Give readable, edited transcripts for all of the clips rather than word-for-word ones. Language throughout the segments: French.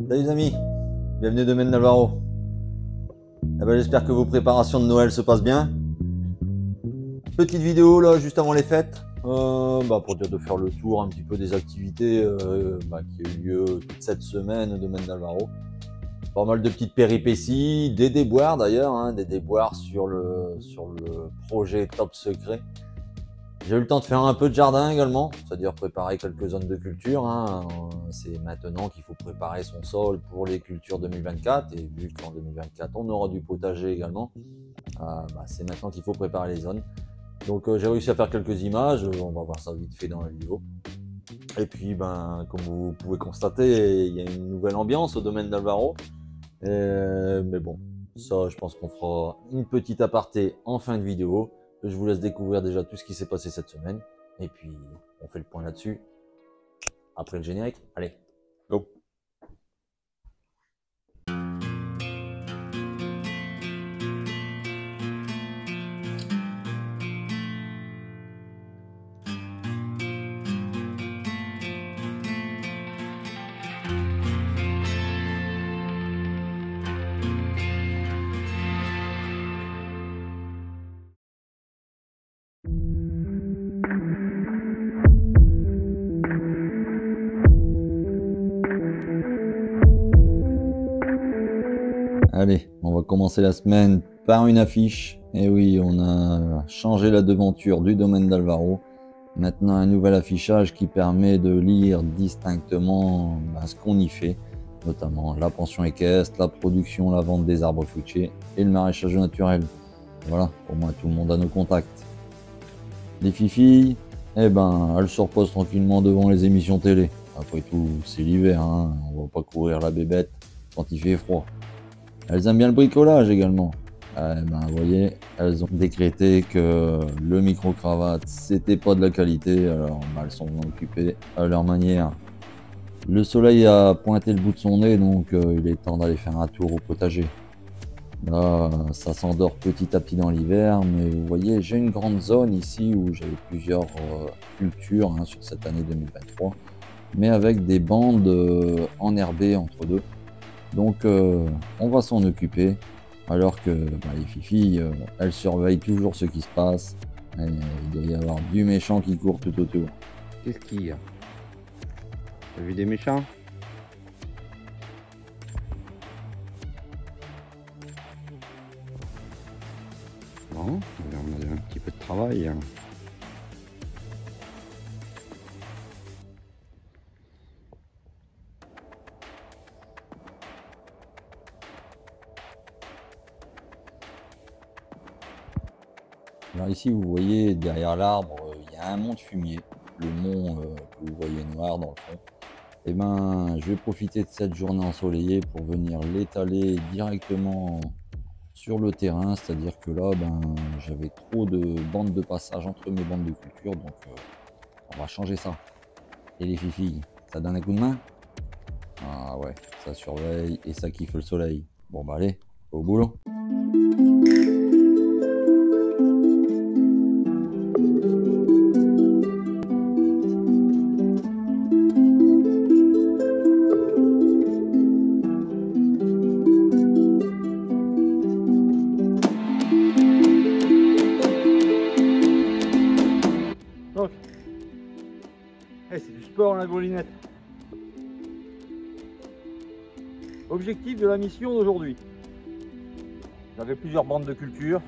Salut les amis, bienvenue Domaine d'Alvaro. J'espère que vos préparations de Noël se passent bien. Petite vidéo là juste avant les fêtes, pour dire de faire le tour un petit peu des activités qui ont eu lieu toute cette semaine au Domaine d'Alvaro. Pas mal de petites péripéties, des déboires d'ailleurs, des déboires sur le projet Top Secret. J'ai eu le temps de faire un peu de jardin également, c'est-à-dire préparer quelques zones de culture. C'est maintenant qu'il faut préparer son sol pour les cultures 2024. Et vu qu'en 2024, on aura du potager également, c'est maintenant qu'il faut préparer les zones. Donc j'ai réussi à faire quelques images, on va voir ça vite fait dans la vidéo. Et puis, comme vous pouvez constater, il y a une nouvelle ambiance au Domaine d'Alvaro. Mais bon, ça, je pense qu'on fera une petite aparté en fin de vidéo. Je vous laisse découvrir déjà tout ce qui s'est passé cette semaine. Et puis, on fait le point là-dessus après le générique. Allez, go! Allez, on va commencer la semaine par une affiche. Et oui, on a changé la devanture du Domaine d'Alvaro. Maintenant, un nouvel affichage qui permet de lire distinctement ce qu'on y fait, notamment la pension équestre, la production, la vente des arbres fruitiers et le maraîchage naturel. Voilà, au moins tout le monde a nos contacts. Les filles, elles se reposent tranquillement devant les émissions télé. Après tout, c'est l'hiver, on va pas courir la bébête quand il fait froid. Elles aiment bien le bricolage également. Vous voyez, elles ont décrété que le micro-cravate, c'était pas de la qualité, alors elles sont occupées à leur manière. Le soleil a pointé le bout de son nez, donc il est temps d'aller faire un tour au potager. Là, ça s'endort petit à petit dans l'hiver, mais vous voyez, j'ai une grande zone ici où j'avais plusieurs cultures sur cette année 2023, mais avec des bandes enherbées entre deux. Donc on va s'en occuper, alors que les fifilles, elles surveillent toujours ce qui se passe. Et il doit y avoir du méchant qui court tout autour. Qu'est-ce qu'il y a? T'as vu des méchants? Bon, on a un petit peu de travail. Alors ici, vous voyez, derrière l'arbre, il y a un mont de fumier. Le mont que vous voyez noir dans le fond. Je vais profiter de cette journée ensoleillée pour venir l'étaler directement sur le terrain. C'est-à-dire que là, j'avais trop de bandes de passage entre mes bandes de culture. Donc, on va changer ça. Et les filles, ça donne un coup de main? Ah ouais, ça surveille et ça kiffe le soleil. Bon allez, au boulot. Donc, c'est du sport la goulinette. Objectif de la mission d'aujourd'hui. J'avais plusieurs bandes de culture.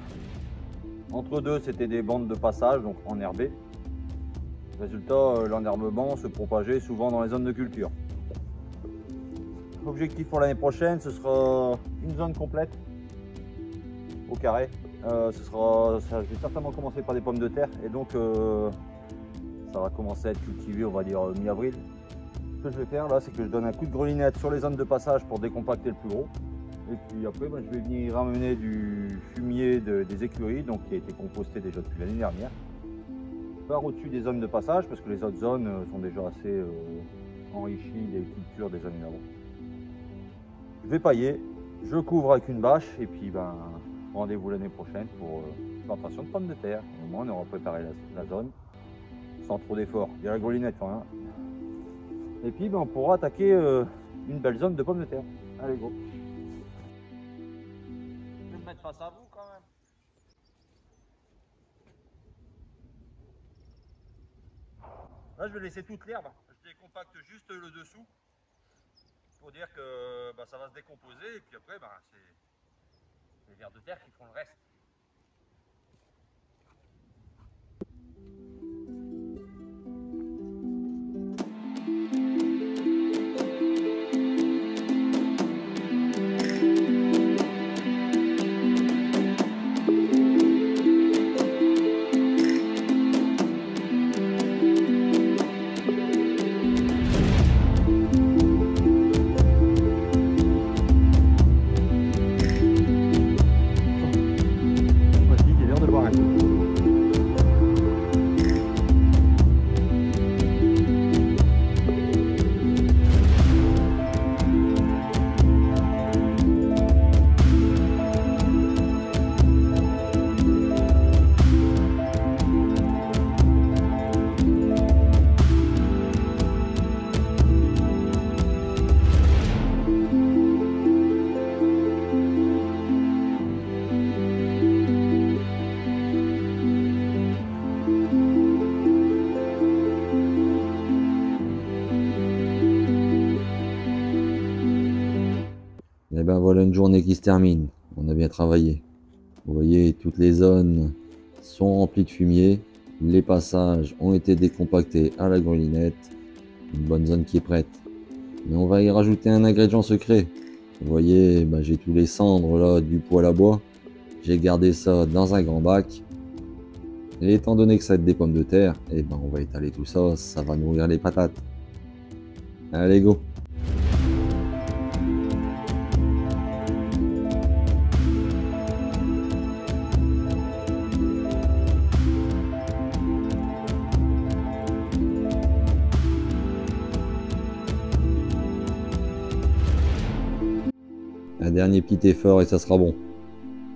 Entre deux, c'était des bandes de passage, donc enherbées. Résultat, l'enherbement se propageait souvent dans les zones de culture. Objectif pour l'année prochaine, ce sera une zone complète au carré. Je vais certainement commencer par des pommes de terre et donc ça va commencer à être cultivé, on va dire mi-avril. Ce que je vais faire là, c'est que je donne un coup de grelinette sur les zones de passage pour décompacter le plus gros. Et puis après, je vais venir ramener du fumier des écuries, donc qui a été composté déjà depuis l'année dernière, par au-dessus des zones de passage, parce que les autres zones sont déjà assez enrichies des cultures des années d'avant. Je vais pailler, je couvre avec une bâche, et puis rendez-vous l'année prochaine pour plantation de pommes de terre. Au moins, on aura préparé la zone sans trop d'efforts. Il y a la grelinette quand même. Et puis on pourra attaquer une belle zone de pommes de terre. Allez, go. Je vais me mettre face à vous quand même. Là, je vais laisser toute l'herbe. Je décompacte juste le dessous pour dire que ça va se décomposer et puis après, c'est les vers de terre qui feront le reste. Et ben voilà une journée qui se termine. On a bien travaillé. Vous voyez, toutes les zones sont remplies de fumier. Les passages ont été décompactés à la grelinette. Une bonne zone qui est prête. Mais on va y rajouter un ingrédient secret. Vous voyez, j'ai tous les cendres là du poêle à bois. J'ai gardé ça dans un grand bac. Et étant donné que ça va être des pommes de terre, on va étaler tout ça, ça va nourrir les patates. Allez, go! Un dernier petit effort et ça sera bon.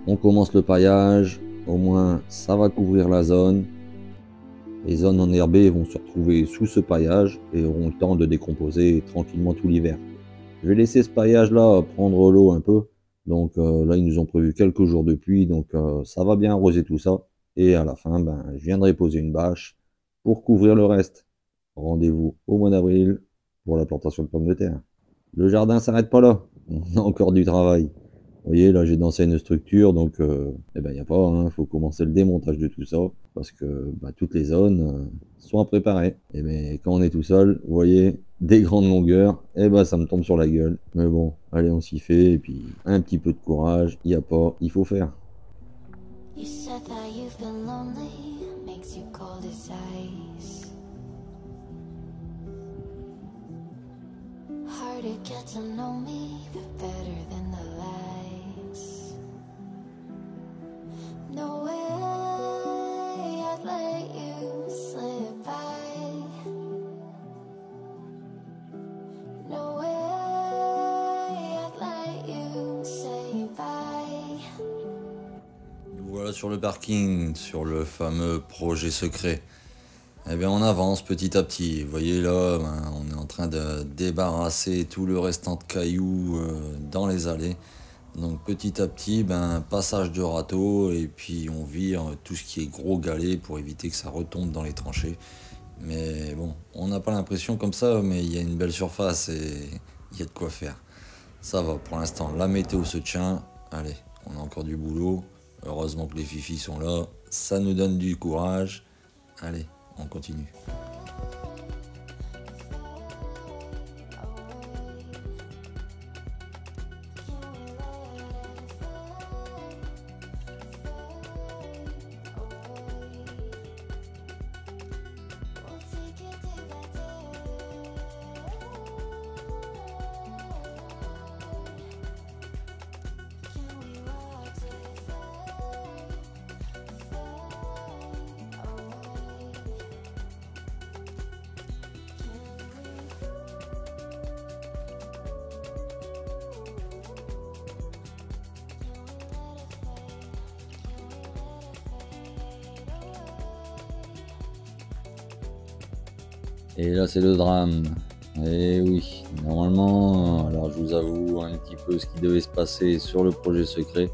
On commence le paillage, au moins ça va couvrir la zone. Les zones enherbées vont se retrouver sous ce paillage et auront le temps de décomposer tranquillement tout l'hiver. Je vais laisser ce paillage là prendre l'eau un peu. Donc là ils nous ont prévu quelques jours de pluie, donc ça va bien arroser tout ça. Et à la fin, je viendrai poser une bâche pour couvrir le reste. Rendez-vous au mois d'avril pour la plantation de pommes de terre. Le jardin s'arrête pas là, on a encore du travail. Vous voyez, là j'ai dansé une structure, donc il n'y a pas, faut commencer le démontage de tout ça, parce que toutes les zones sont à préparer. Et bien quand on est tout seul, vous voyez, des grandes longueurs, ça me tombe sur la gueule. Mais bon, allez on s'y fait, et puis un petit peu de courage, il n'y a pas, il faut faire. You said that you've been lonely, makes you cold as ice. Hard to get to know me, but better than the lies. No way I'd let you slip by. No way I'd let you say bye. Voilà sur le parking, sur le fameux projet secret. On avance petit à petit. Vous voyez là, on est en train de débarrasser tout le restant de cailloux dans les allées. Donc petit à petit, passage de râteau et puis on vire tout ce qui est gros galet pour éviter que ça retombe dans les tranchées. Mais bon, on n'a pas l'impression comme ça, mais il y a une belle surface et il y a de quoi faire. Ça va, pour l'instant, la météo se tient. Allez, on a encore du boulot. Heureusement que les fifis sont là. Ça nous donne du courage. Allez, on continue. Et là, c'est le drame. Et oui, normalement, alors je vous avoue un petit peu ce qui devait se passer sur le projet secret.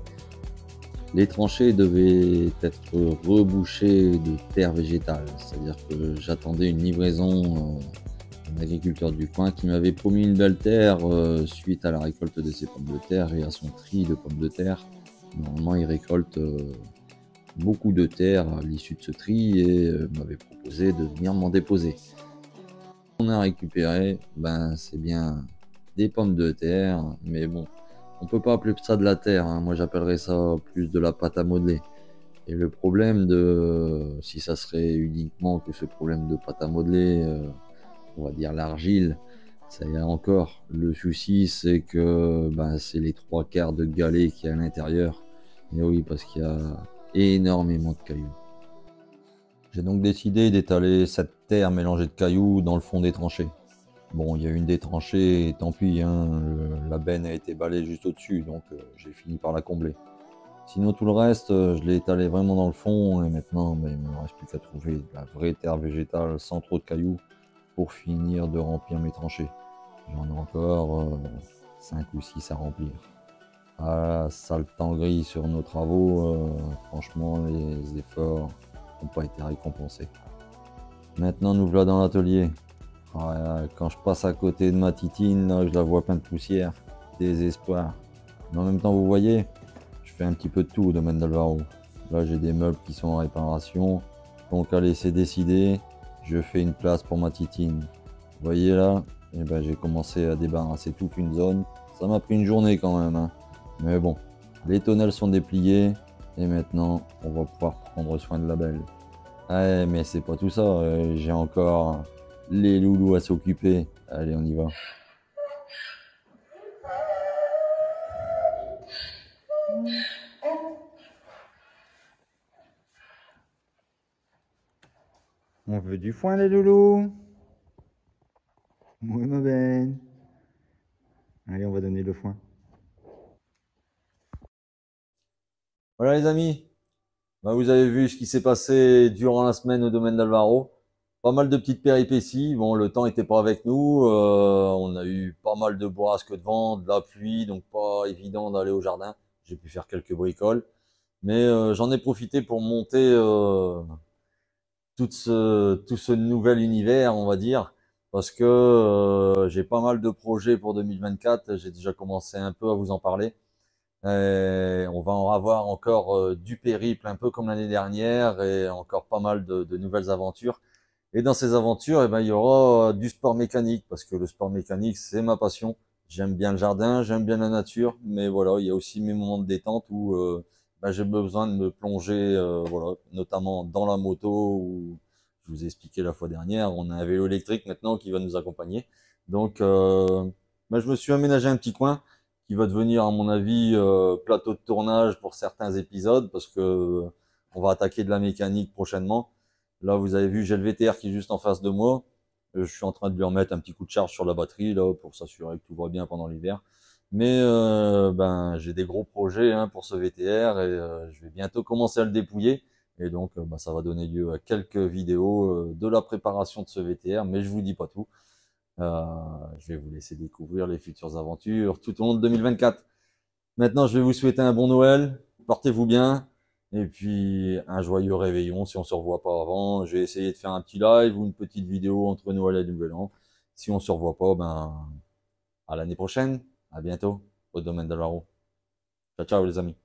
Les tranchées devaient être rebouchées de terre végétale, c'est-à-dire que j'attendais une livraison d'un agriculteur du coin qui m'avait promis une belle terre suite à la récolte de ses pommes de terre et à son tri de pommes de terre. Normalement, il récolte beaucoup de terre à l'issue de ce tri et m'avait proposé de venir m'en déposer. On a récupéré, ben c'est bien des pommes de terre, mais bon, on peut pas appeler ça de la terre, hein. Moi j'appellerais ça plus de la pâte à modeler. Et le problème de, si ça serait uniquement que ce problème de pâte à modeler, on va dire l'argile, ça y est encore. Le souci c'est que ben, c'est les 3/4 de galets qu'il y a à l'intérieur. Et oui, parce qu'il y a énormément de cailloux. J'ai donc décidé d'étaler cette terre mélangée de cailloux dans le fond des tranchées. Bon, il y a une des tranchées, et tant pis, hein, la benne a été balayée juste au-dessus, donc j'ai fini par la combler. Sinon, tout le reste, je l'ai étalé vraiment dans le fond, et maintenant, ben, il ne me reste plus qu'à trouver de la vraie terre végétale sans trop de cailloux pour finir de remplir mes tranchées. J'en ai encore 5 ou 6 à remplir. Ah, ça le temps gris sur nos travaux, franchement, les efforts n'ont pas été récompensés. Maintenant, nous voilà dans l'atelier. Quand je passe à côté de ma titine, là, je la vois pleine de poussière. Désespoir. Mais en même temps, vous voyez, je fais un petit peu de tout au domaine d'Alvaro. Là, j'ai des meubles qui sont en réparation. Donc, allez, c'est décidé. Je fais une place pour ma titine. Vous voyez là, eh ben, j'ai commencé à débarrasser toute une zone. Ça m'a pris une journée quand même, hein. Mais bon, les tonnelles sont dépliées. Et maintenant, on va pouvoir prendre soin de la belle. Ouais, mais c'est pas tout ça. J'ai encore les loulous à s'occuper. Allez, on y va. On veut du foin, les loulous? Oui, ma belle. Allez, on va donner le foin. Voilà les amis, bah, vous avez vu ce qui s'est passé durant la semaine au domaine d'Alvaro. Pas mal de petites péripéties. Bon, le temps était pas avec nous. On a eu pas mal de bourrasques de vent, de la pluie, donc pas évident d'aller au jardin. J'ai pu faire quelques bricoles. Mais j'en ai profité pour monter tout ce nouvel univers, on va dire. Parce que j'ai pas mal de projets pour 2024. J'ai déjà commencé un peu à vous en parler. On va en avoir encore du périple, un peu comme l'année dernière, et encore pas mal de nouvelles aventures. Et dans ces aventures, eh ben, il y aura du sport mécanique, parce que le sport mécanique, c'est ma passion. J'aime bien le jardin, j'aime bien la nature, mais voilà, il y a aussi mes moments de détente où ben, j'ai besoin de me plonger, voilà, notamment dans la moto, où je vous ai expliqué la fois dernière, on a un vélo électrique maintenant qui va nous accompagner. Donc, ben, je me suis aménagé un petit coin qui va devenir, à mon avis, plateau de tournage pour certains épisodes, parce que on va attaquer de la mécanique prochainement. Là, vous avez vu, j'ai le VTR qui est juste en face de moi. Je suis en train de lui remettre un petit coup de charge sur la batterie là pour s'assurer que tout va bien pendant l'hiver. Mais ben, j'ai des gros projets hein, pour ce VTR et je vais bientôt commencer à le dépouiller. Et donc, ben, ça va donner lieu à quelques vidéos de la préparation de ce VTR, mais je vous dis pas tout. Je vais vous laisser découvrir les futures aventures tout au long de 2024. Maintenant, je vais vous souhaiter un bon Noël. Portez-vous bien. Et puis, un joyeux réveillon si on se revoit pas avant. J'ai essayé de faire un petit live ou une petite vidéo entre Noël et Nouvel An. Si on se revoit pas, ben, à l'année prochaine. À bientôt au domaine de l'Aro. Ciao, ciao les amis.